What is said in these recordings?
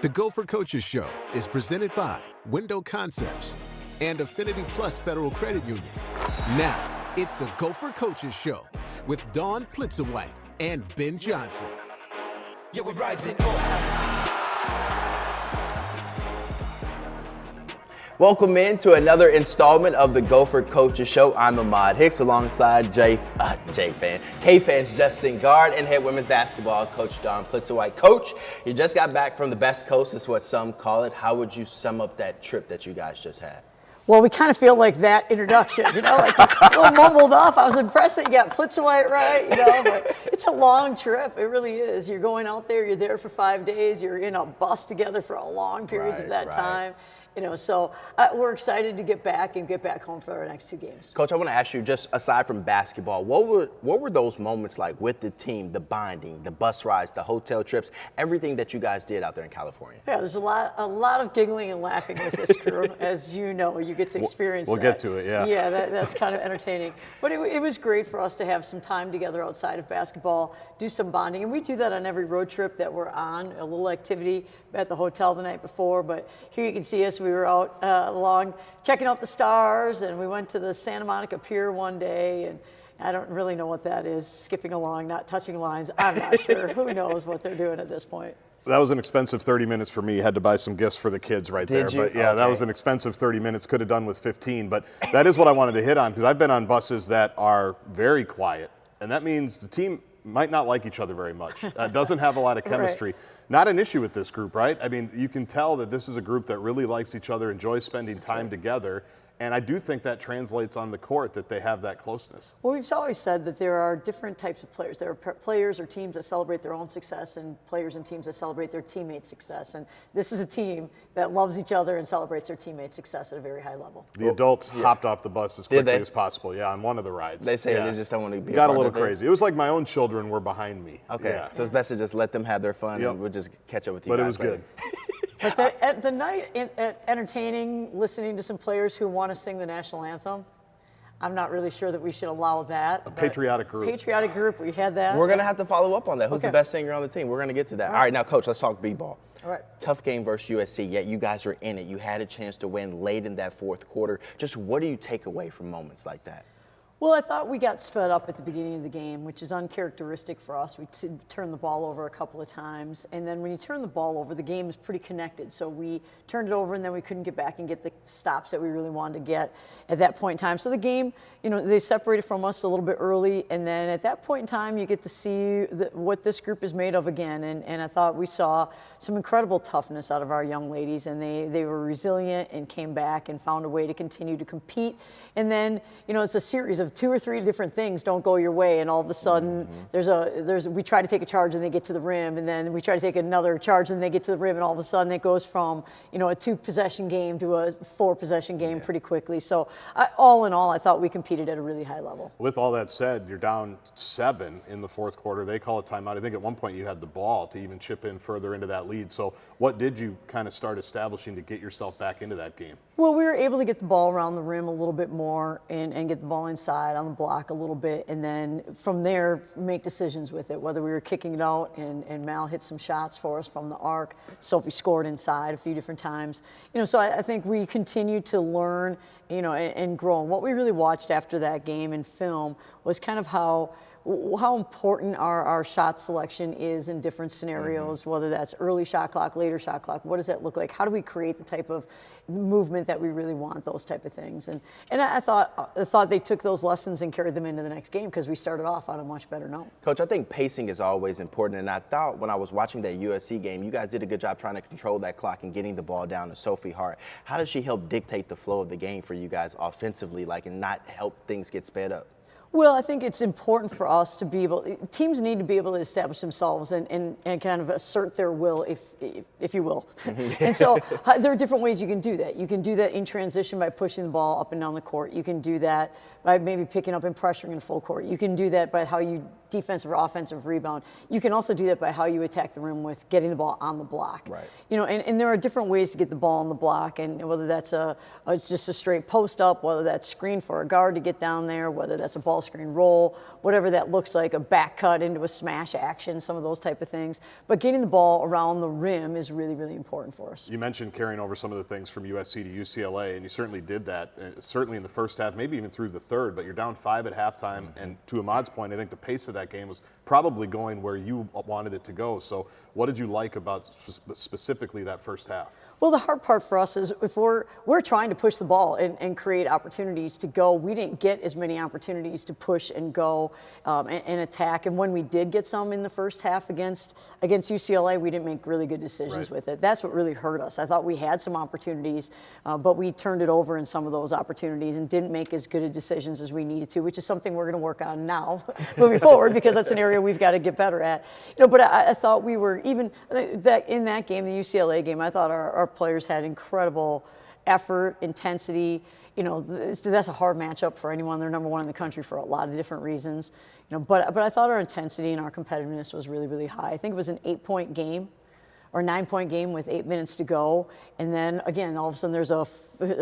The Gopher Coaches Show is presented by Window Concepts and Affinity Plus Federal Credit Union. Now, it's the Gopher Coaches Show with Dawn Plitzuweit and Ben Johnson. Yeah, we're rising up. Welcome in to another installment of the Gopher Coaches Show. I'm Ahmad Hicks alongside K-Fans Justin Gaard and head women's basketball coach Dawn Plitzuweit. Coach, you just got back from the best coast, is what some call it. How would you sum up that trip that you guys just had? Well, we kind of feel like that introduction, like a little mumbled off. I was impressed that you got Plitzuweit right, but it's a long trip. It really is. You're going out there, you're there for 5 days, you're in a bus together for a long periods of that time. So we're excited to get back home for our next 2 games. Coach, I want to ask you, just aside from basketball, what were those moments like with the team, the bonding, the bus rides, the hotel trips, everything that you guys did out there in California? Yeah, there's a lot of giggling and laughing with this crew. As you know, you get to experience We'll get to it, yeah. Yeah, that's kind of entertaining. But it was great for us to have some time together outside of basketball, do some bonding. And we do that on every road trip that we're on, a little activity at the hotel the night before. But here you can see us. We were out along checking out the stars, and we went to the Santa Monica Pier one day, and I don't really know what that is, skipping along, not touching lines. I'm not sure. Who knows what they're doing at this point. That was an expensive 30 minutes for me. Had to buy some gifts for the kids right there. Did you? But yeah, that was an expensive 30 minutes. Could have done with 15. But that is what I wanted to hit on, because I've been on buses that are very quiet, and that means the team might not like each other very much. Doesn't have a lot of chemistry. Right. Not an issue with this group, right? I mean, you can tell that this is a group that really likes each other, enjoys spending time together. And I do think that translates on the court, that they have that closeness. Well, we've always said that there are different types of players. There are players or teams that celebrate their own success, and players and teams that celebrate their teammates' success. And this is a team that loves each other and celebrates their teammates' success at a very high level. The adults hopped off the bus as quickly as possible. Yeah, on one of the rides. They say they just don't want to be Got a little crazy. It was like my own children were behind me. Okay, yeah. So it's best to just let them have their fun, and we'll just catch up with you guys. But it was later. good. But at the night, entertaining, listening to some players who want to sing the national anthem, I'm not really sure that we should allow that. A patriotic group. Patriotic group, we had that. We're going to have to follow up on that. Who's the best singer on the team? We're going to get to that. All right, now, Coach, let's talk b-ball. All right. Tough game versus USC, yet you guys are in it. You had a chance to win late in that fourth quarter. Just what do you take away from moments like that? Well, I thought we got sped up at the beginning of the game, which is uncharacteristic for us. We turned the ball over a couple of times, and then when you turn the ball over, the game is pretty connected. So we turned it over, and then we couldn't get back and get the stops that we really wanted to get at that point in time. So the game, they separated from us a little bit early, and then at that point in time, you get to see what this group is made of again. And I thought we saw some incredible toughness out of our young ladies, and they were resilient and came back and found a way to continue to compete. And then, it's a series of 2 or 3 different things don't go your way, and all of a sudden we try to take a charge and they get to the rim, and then we try to take another charge and they get to the rim, and all of a sudden it goes from a 2-possession game to a 4-possession game pretty quickly. So all in all, I thought we competed at a really high level. With all that said, you're down 7 in the fourth quarter. They call a timeout. I think at one point you had the ball to even chip in further into that lead. So what did you kind of start establishing to get yourself back into that game? Well, we were able to get the ball around the rim a little bit more and get the ball inside on the block a little bit, and then from there make decisions with it, whether we were kicking it out and Mal hit some shots for us from the arc. Sophie scored inside a few different times. So I think we continue to learn, and grow. And what we really watched after that game in film was kind of how important our shot selection is in different scenarios, whether that's early shot clock, later shot clock. What does that look like? How do we create the type of movement that we really want, those type of things? And I thought they took those lessons and carried them into the next game, because we started off on a much better note. Coach, I think pacing is always important, and I thought when I was watching that USC game, you guys did a good job trying to control that clock and getting the ball down to Sophie Hart. How does she help dictate the flow of the game for you guys offensively, and not help things get sped up? Well, I think it's important for us to be able, teams need to be able to establish themselves and kind of assert their will, if you will. And so there are different ways you can do that. You can do that in transition by pushing the ball up and down the court. You can do that by maybe picking up and pressuring in full court. You can do that by how you defensive or offensive rebound. You can also do that by how you attack the rim with getting the ball on the block. Right. And there are different ways to get the ball on the block, and whether that's it's just a straight post up, whether that's screen for a guard to get down there, whether that's a ball ball screen roll, whatever that looks like, a back cut into a smash action, some of those type of things. But getting the ball around the rim is really, really important for us. You mentioned carrying over some of the things from USC to UCLA, and you certainly did that, certainly in the first half, maybe even through the third, but you're down 5 at halftime, and to Ahmad's point, I think the pace of that game was probably going where you wanted it to go. So what did you like about specifically that first half? Well, the hard part for us is if we're trying to push the ball and create opportunities to go, we didn't get as many opportunities to push and go and attack. And when we did get some in the first half against UCLA, we didn't make really good decisions with it. That's what really hurt us. I thought we had some opportunities, but we turned it over in some of those opportunities and didn't make as good of decisions as we needed to, which is something we're going to work on now moving forward, because that's an area we've got to get better at. But I thought we were even that in that game, the UCLA game, I thought our players had incredible effort, intensity. That's a hard matchup for anyone. They're number one in the country for a lot of different reasons. But I thought our intensity and our competitiveness was really, really high. I think it was an 8-point game or 9-point game with 8 minutes to go. And then again, all of a sudden there's a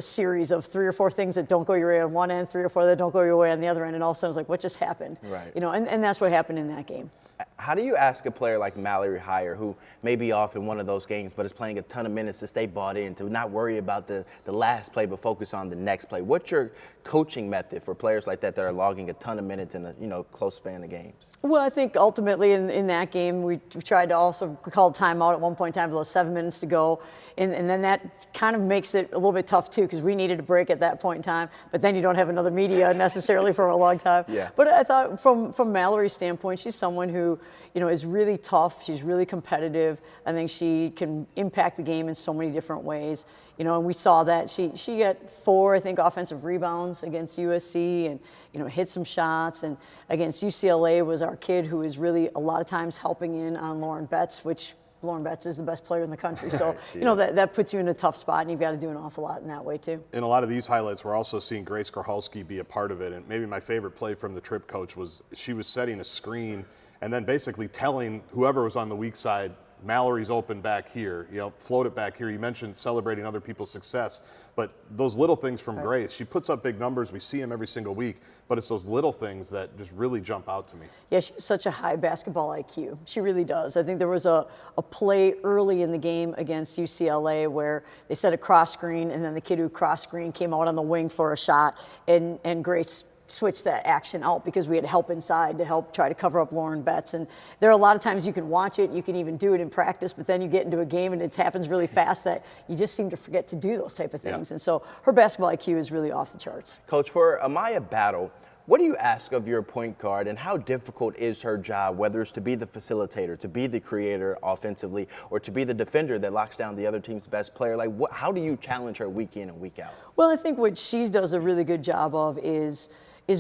series of 3 or 4 things that don't go your way on one end, 3 or 4 that don't go your way on the other end. And all of a sudden it's like, what just happened? Right. And that's what happened in that game. How do you ask a player like Mallory Hire, who may be off in one of those games but is playing a ton of minutes, to stay bought in, to not worry about the last play but focus on the next play? What's your coaching method for players like that are logging a ton of minutes in a close span of games? Well, I think ultimately in that game we tried to also call timeout at one point in time, with 7 minutes to go, and then that kind of makes it a little bit tough too, because we needed a break at that point in time, but then you don't have another media necessarily for a long time. Yeah. But I thought from Mallory's standpoint, she's someone who is really tough. She's really competitive. I think she can impact the game in so many different ways. And we saw that she got 4, I think, offensive rebounds against USC, and hit some shots. And against UCLA was our kid who is really a lot of times helping in on Lauren Betts, which Lauren Betts is the best player in the country. So, that puts you in a tough spot, and you've got to do an awful lot in that way, too. In a lot of these highlights, we're also seeing Grace Korhalski be a part of it. And maybe my favorite play from the trip coach was she was setting a screen and then basically telling whoever was on the weak side, Mallory's open back here, float it back here. You mentioned celebrating other people's success, but those little things from Grace, she puts up big numbers. We see them every single week, but it's those little things that just really jump out to me. Yeah, she has such a high basketball IQ. She really does. I think there was a play early in the game against UCLA where they set a cross screen, and then the kid who cross screen came out on the wing for a shot, and Grace switch that action out because we had help inside to help try to cover up Lauren Betts. And there are a lot of times you can watch it, you can even do it in practice, but then you get into a game and it happens really fast that you just seem to forget to do those type of things. And so her basketball IQ is really off the charts. Coach, for Amaya Battle, what do you ask of your point guard, and how difficult is her job, whether it's to be the facilitator, to be the creator offensively, or to be the defender that locks down the other team's best player? How do you challenge her week in and week out? Well, I think what she does a really good job of is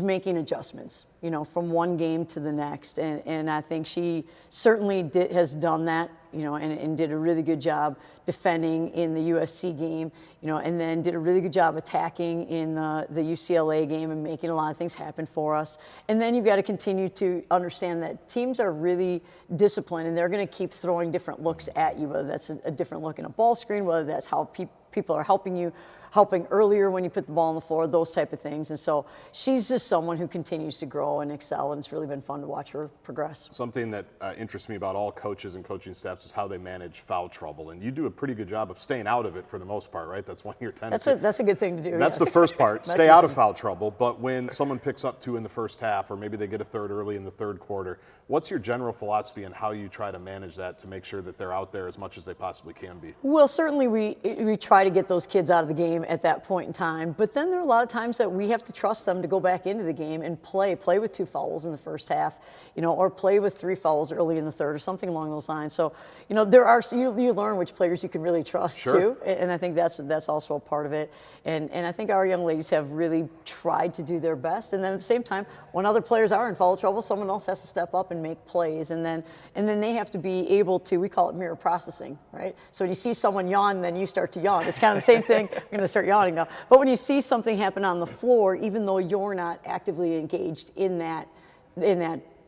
making adjustments, from one game to the next. And I think she certainly has done that, and did a really good job defending in the USC game, and then did a really good job attacking in the UCLA game and making a lot of things happen for us. And then you've got to continue to understand that teams are really disciplined, and they're going to keep throwing different looks at you, whether that's a different look in a ball screen, whether that's how people are helping earlier when you put the ball on the floor, those type of things. And so she's just someone who continues to grow and excel, and it's really been fun to watch her progress. Something that interests me about all coaches and coaching staffs is how they manage foul trouble. And you do a pretty good job of staying out of it for the most part, right? That's one of your tendencies. That's a good thing to do. That's the first part, stay out of foul trouble. But when someone picks up 2 in the first half, or maybe they get a third early in the third quarter, what's your general philosophy on how you try to manage that to make sure that they're out there as much as they possibly can be? Well, certainly we try to get those kids out of the game at that point in time, but then there are a lot of times that we have to trust them to go back into the game and play with 2 fouls in the first half, or play with 3 fouls early in the third or something along those lines. So, there are, you learn which players you can really trust too, and I think that's also a part of it. And I think our young ladies have really tried to do their best, and then at the same time, when other players are in foul trouble, someone else has to step up and make plays, and then they have to be able to, we call it mirror processing, right? So when you see someone yawn, then you start to yawn. It's kind of the same thing. I'm going to start yawning now. But when you see something happen on the floor, even though you're not actively engaged in that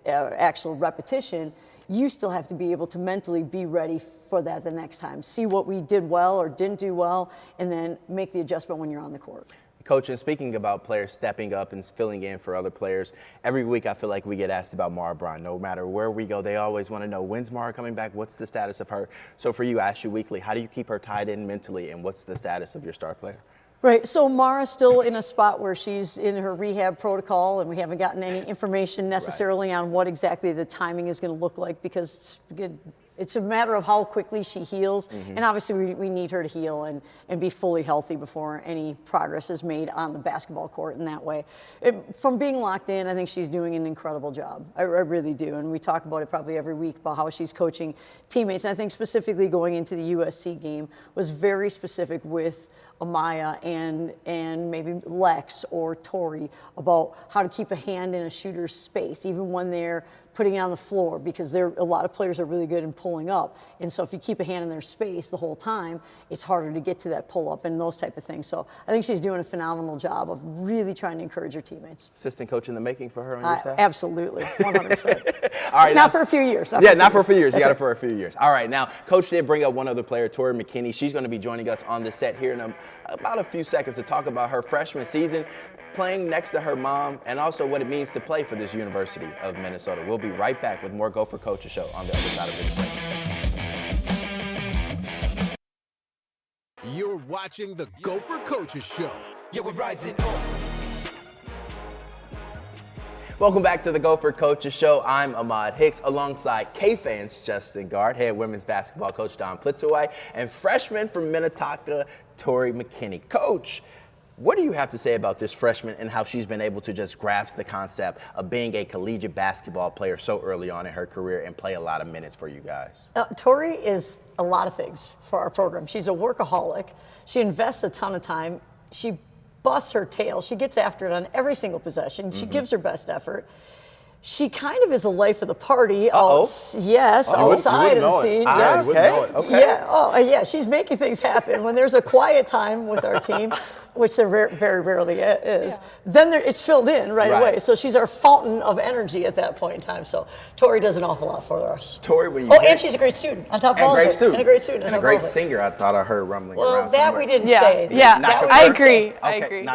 actual repetition, you still have to be able to mentally be ready for that the next time. See what we did well or didn't do well, and then make the adjustment when you're on the court. Coach, and speaking about players stepping up and filling in for other players, every week I feel like we get asked about Braun. No matter where we go, they always want to know, when's Mara coming back? What's the status of her? So for you, I ask you weekly, how do you keep her tied in mentally, and what's the status of your star player? Right, so Mara's still in a spot where she's in her rehab protocol, and we haven't gotten any information necessarily on what exactly the timing is going to look like, because it's a matter of how quickly she heals, and obviously we need her to heal and be fully healthy before any progress is made on the basketball court in that way. From being locked in, I think she's doing an incredible job. I really do, and we talk about it probably every week about how she's coaching teammates, and I think specifically going into the USC game was very specific with Amaya and maybe Lex or Tori about how to keep a hand in a shooter's space, even when they're putting it on the floor, because a lot of players are really good in pulling up. And so if you keep a hand in their space the whole time, it's harder to get to that pull-up and those type of things. So I think she's doing a phenomenal job of really trying to encourage her teammates. Assistant coach in the making for her on your side? Absolutely, 100%. All right, not for a few years. Not for a few years. You got it for a few years. All right, now, Coach did bring up one other player, Tori McKinney. She's going to be joining us on the set here in about a few seconds to talk about her freshman season, playing next to her mom, and also what it means to play for this University of Minnesota. We'll be right back with more Gopher Coaches Show on the other side of this break. You're watching the Gopher Coaches Show. Yeah, we're rising up. Welcome back to the Gopher Coaches Show. I'm Ahmad Hicks, alongside K-Fans Justin Gaard, head women's basketball coach Dawn Plitzuweit, and freshman from Minnetonka, Tori McKinney. Coach, what do you have to say about this freshman and how she's been able to just grasp the concept of being a collegiate basketball player so early on in her career and play a lot of minutes for you guys? Tori is a lot of things for our program. She's a workaholic. She invests a ton of time. She busts her tail. She gets after it on every single possession. She gives her best effort. She kind of is a life of the party. Yes, outside of the scene. Yes. Okay. Yeah. She's making things happen. When there's a quiet time with our team, which there very rarely is, then it's filled in right away. So she's our fountain of energy at that point in time. So Tori does an awful lot for us. Tori, and she's a great student on top of all of it. And a great student. And a great singer. I thought I heard rumbling around Well, that somewhere. we didn't say. Yeah, I agree. Okay. I agree.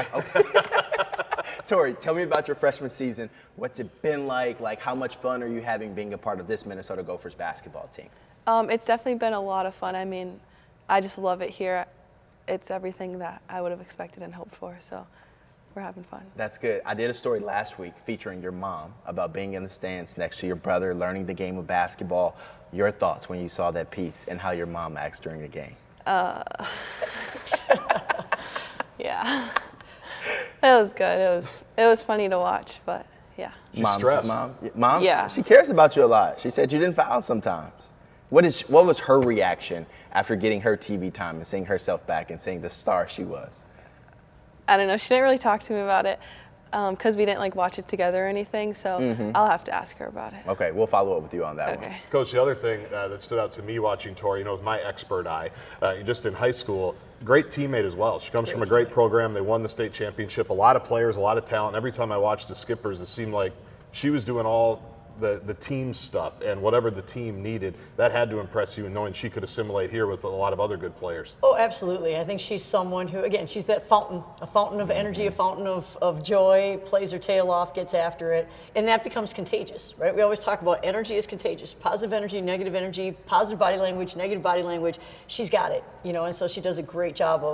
Tori, tell me about your freshman season. What's it been like? Like, how much fun are you having being a part of this Minnesota Gophers basketball team? It's definitely been a lot of fun. I mean, I just love it here. It's everything that I would have expected and hoped for, so we're having fun. That's good. I did a story last week featuring your mom about being in the stands next to your brother, learning the game of basketball. Your thoughts when you saw that piece and how your mom acts during a game? Yeah. It was good. It was funny to watch, but yeah. She's stressed. Mom? Yeah. She cares about you a lot. She said you didn't foul sometimes. What was her reaction after getting her TV time and seeing herself back and seeing the star she was? I don't know. She didn't really talk to me about it because we didn't watch it together or anything, so I'll have to ask her about it. Okay, we'll follow up with you on that one. Coach, the other thing that stood out to me watching Tori, with my expert eye, just in high school, great teammate as well. She comes from a great program. They won the state championship. A lot of players, a lot of talent. Every time I watched the Skippers, it seemed like she was doing all the team stuff, and whatever the team needed, that had to impress you, and knowing she could assimilate here with a lot of other good players. Oh, absolutely. I think she's someone who, again, she's that fountain, a fountain of energy, a fountain of joy, plays her tail off, gets after it, and that becomes contagious, right? We always talk about energy is contagious. Positive energy, positive body language, negative body language. She's got it, and so she does a great job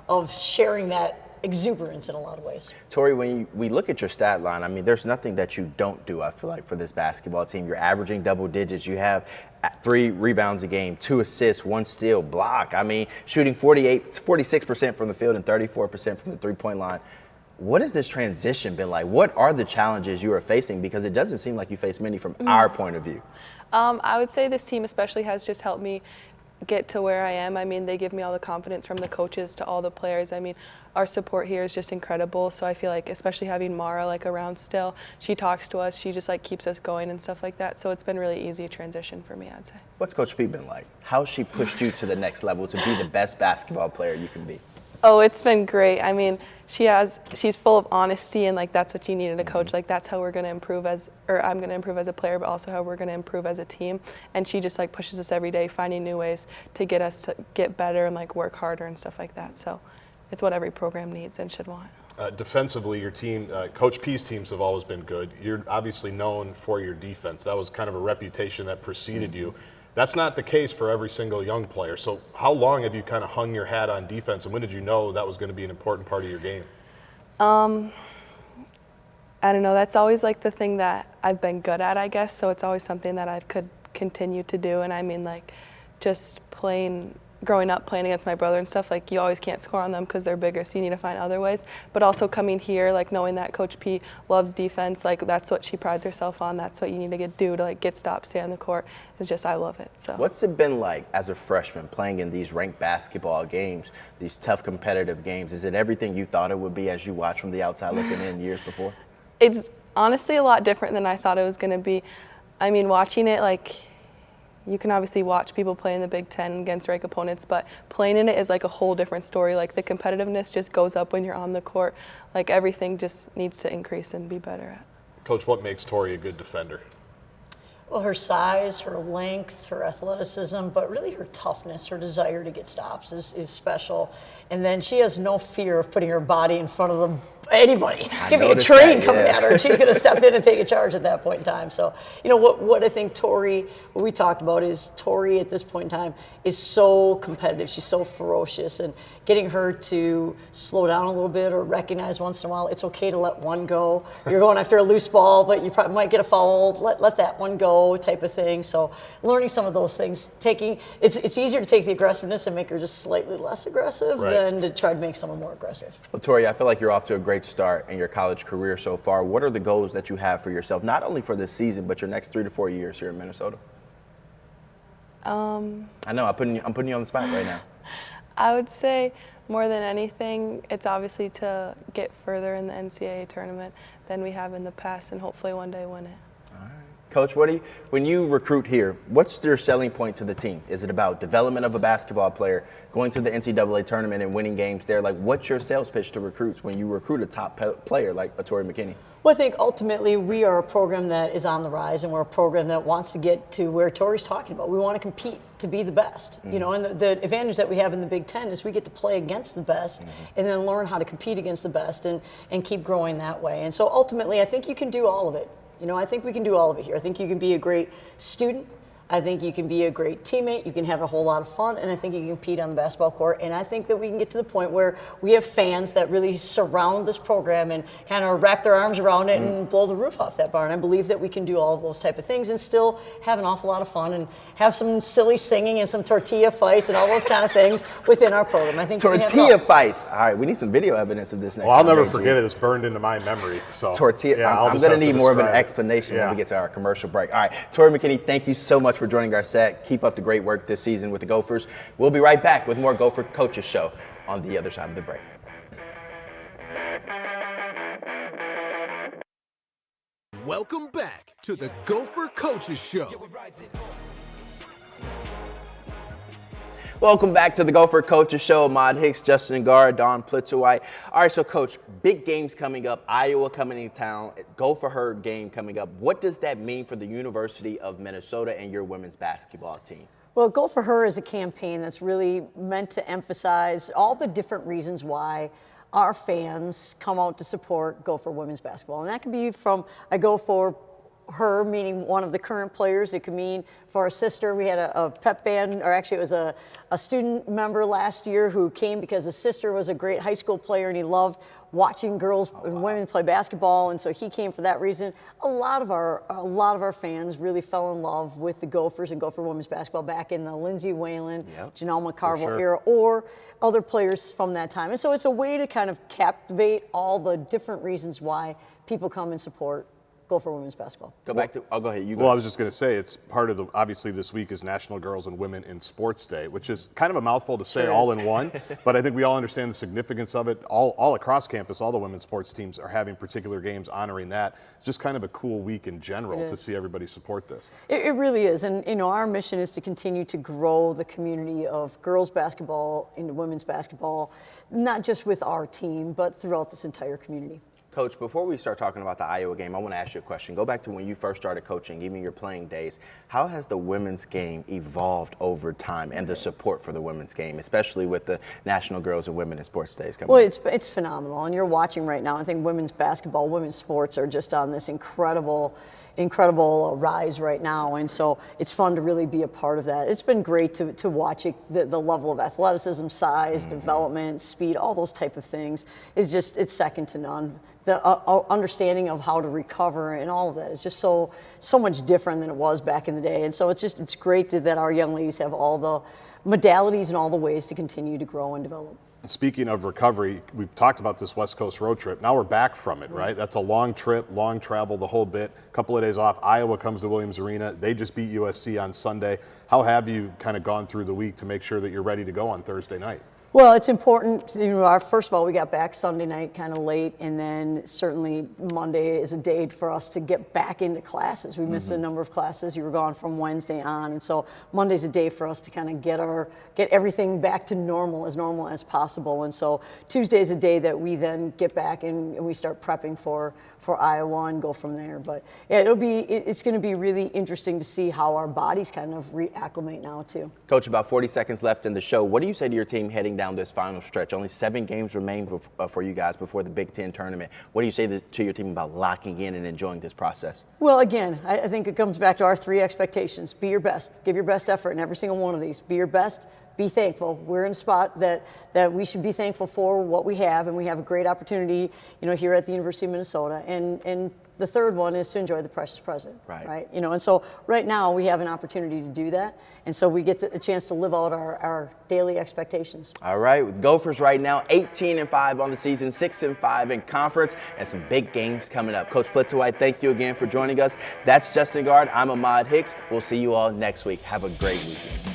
of sharing that exuberance in a lot of ways. Tori, when we look at your stat line, I mean, there's nothing that you don't do, I feel like, for this basketball team. You're averaging double digits. You have 3 rebounds a game, 2 assists, 1 steal, block. I mean, shooting 46% from the field and 34% from the three-point line. What has this transition been like? What are the challenges you are facing? Because it doesn't seem like you face many from our point of view. I would say this team especially has just helped me get to where I am. I mean, they give me all the confidence from the coaches to all the players. I mean, our support here is just incredible. So I feel like, especially having Mara around still, she talks to us. She just keeps us going and stuff like that. So it's been really easy transition for me, I'd say. What's Coach P been like? How's she pushed you to the next level to be the best basketball player you can be? Oh, it's been great. I mean, she's full of honesty, and that's what you need in a coach. That's how we're going to improve I'm going to improve as a player, but also how we're going to improve as a team. And she just pushes us every day, finding new ways to get us to get better and work harder and stuff like that. So it's what every program needs and should want. Defensively, your team, Coach P's teams have always been good. You're obviously known for your defense. That was kind of a reputation that preceded you. That's not the case for every single young player. So how long have you kind of hung your hat on defense, and when did you know that was going to be an important part of your game? I don't know. That's always like the thing that I've been good at, I guess. So it's always something that I could continue to do. And I mean, like, just growing up playing against my brother and stuff, like, you always can't score on them because they're bigger, so you need to find other ways. But also coming here, like, knowing that Coach P loves defense, like, that's what she prides herself on. That's what you need to do to, like, get stops, stay on the court. It's just, I love it. So What's it been like as a freshman playing in these ranked basketball games, these tough competitive games? Is it everything you thought it would be as you watched from the outside looking in years before? It's honestly a lot different than I thought it was going to be. I mean, watching it, like, you can obviously watch people play in the Big Ten against ranked opponents, but playing in it is like a whole different story. Like, the competitiveness just goes up when you're on the court. Like, everything just needs to increase and be better at. Coach, what makes Tori a good defender? Well, her size, her length, her athleticism, but really her toughness, her desire to get stops is special. And then she has no fear of putting her body in front of anybody. Give me a train coming at her, and she's going to step in and take a charge at that point in time. So, you know, what I think what we talked about is Tori at this point in time is so competitive. She's so ferocious, and getting her to slow down a little bit or recognize once in a while it's okay to let one go. You're going after a loose ball, but you probably might get a foul. Let that one go, type of thing. So, learning some of those things, it's easier to take the aggressiveness and make her just slightly less aggressive than to try to make someone more aggressive. Well, Tori, I feel like you're off to a great start in your college career so far. What are the goals that you have for yourself, not only for this season, but your next 3 to 4 years here in Minnesota? I know I'm putting you on the spot right now. I would say more than anything, it's obviously to get further in the NCAA tournament than we have in the past, and hopefully one day win it. Coach, when you recruit here, what's your selling point to the team? Is it about development of a basketball player, going to the NCAA tournament and winning games there? Like, what's your sales pitch to recruits when you recruit a top player like a Tori McKinney? Well, I think ultimately we are a program that is on the rise, and we're a program that wants to get to where Tori's talking about. We want to compete to be the best, you know, and the advantage that we have in the Big Ten is we get to play against the best and then learn how to compete against the best and keep growing that way. And so ultimately, I think you can do all of it. You know, I think we can do all of it here. I think you can be a great student. I think you can be a great teammate. You can have a whole lot of fun, and I think you can compete on the basketball court. And I think that we can get to the point where we have fans that really surround this program and kind of wrap their arms around it and blow the roof off that barn. I believe that we can do all of those type of things and still have an awful lot of fun and have some silly singing and some tortilla fights and all those kind of things within our program. I think tortilla fights. All right, we need some video evidence of this next time. Well, I'll never forget it. It's burned into my memory. So tortilla. Yeah, I'm going to need more of an explanation when we get to our commercial break. All right, Tori McKinney, thank you so much for joining our set. Keep up the great work this season with the Gophers. We'll be right back with more Gopher Coaches Show on the other side of the break. Welcome back to the Gopher Coaches Show. Welcome back to the Gopher Coaches Show. Ahmad, Hicks, Justin Gaard, Dawn Plitzuweit. All right, so Coach, big games coming up. Iowa coming in town. Go for her game coming up. What does that mean for the University of Minnesota and your women's basketball team? Well, Go For Her is a campaign that's really meant to emphasize all the different reasons why our fans come out to support Gopher women's basketball. And that can be from I Go For Her, meaning one of the current players. It could mean for our sister. We had a pep band, or actually it was a student member last year who came because his sister was a great high school player and he loved watching girls and women play basketball, and so he came for that reason. A lot of our fans really fell in love with the Gophers and Gopher women's basketball back in the Lindsay Whalen, Janelle McCarville era, or other players from that time. And so it's a way to kind of captivate all the different reasons why people come and support Gopher women's basketball. Go ahead. Well, I was just going to say, it's part of obviously this week is National Girls and Women in Sports Day, which is kind of a mouthful to say all in one, but I think we all understand the significance of it. All across campus, all the women's sports teams are having particular games honoring that. It's just kind of a cool week in general to see everybody support this. It really is, and you know, our mission is to continue to grow the community of girls basketball into women's basketball, not just with our team, but throughout this entire community. Coach, before we start talking about the Iowa game, I want to ask you a question. Go back to when you first started coaching, even your playing days. How has the women's game evolved over time and the support for the women's game, especially with the National Girls and Women in Sports Days coming up? Well, it's phenomenal. And you're watching right now. I think women's basketball, women's sports are just on this incredible rise right now, and so it's fun to really be a part of that. It's been great to watch it, the level of athleticism, size, development, speed, all those type of things is just, it's second to none. The understanding of how to recover and all of that is just so much different than it was back in the day, and so it's great that our young ladies have all the modalities and all the ways to continue to grow and develop. Speaking of recovery, we've talked about this West Coast road trip. Now we're back from it, right? That's a long trip, long travel, the whole bit. A couple of days off. Iowa comes to Williams Arena. They just beat USC on Sunday. How have you kind of gone through the week to make sure that you're ready to go on Thursday night? Well, it's important. First of all, we got back Sunday night kind of late, and then certainly Monday is a day for us to get back into classes. We missed a number of classes. You were gone from Wednesday on, and so Monday's a day for us to kind of get everything back to normal as possible. And so Tuesday is a day that we then get back and we start prepping for Iowa and go from there. But yeah, it's going to be really interesting to see how our bodies kind of reacclimate now too. Coach, about 40 seconds left in the show. What do you say to your team heading down this final stretch? Only 7 games remain for you guys before the Big Ten tournament. What do you say to your team about locking in and enjoying this process? Well, again, I think it comes back to our 3 expectations. Be your best. Give your best effort in every single one of these. Be your best. Be thankful. We're in a spot that we should be thankful for what we have, and we have a great opportunity, here at the University of Minnesota. And the third one is to enjoy the precious present, right? And so right now we have an opportunity to do that, and so we get a chance to live out our daily expectations. All right, with Gophers right now, 18-5 on the season, 6-5 in conference, and some big games coming up. Coach Plitzuweit, thank you again for joining us. That's Justin Gaard. I'm Ahmad Hicks. We'll see you all next week. Have a great weekend.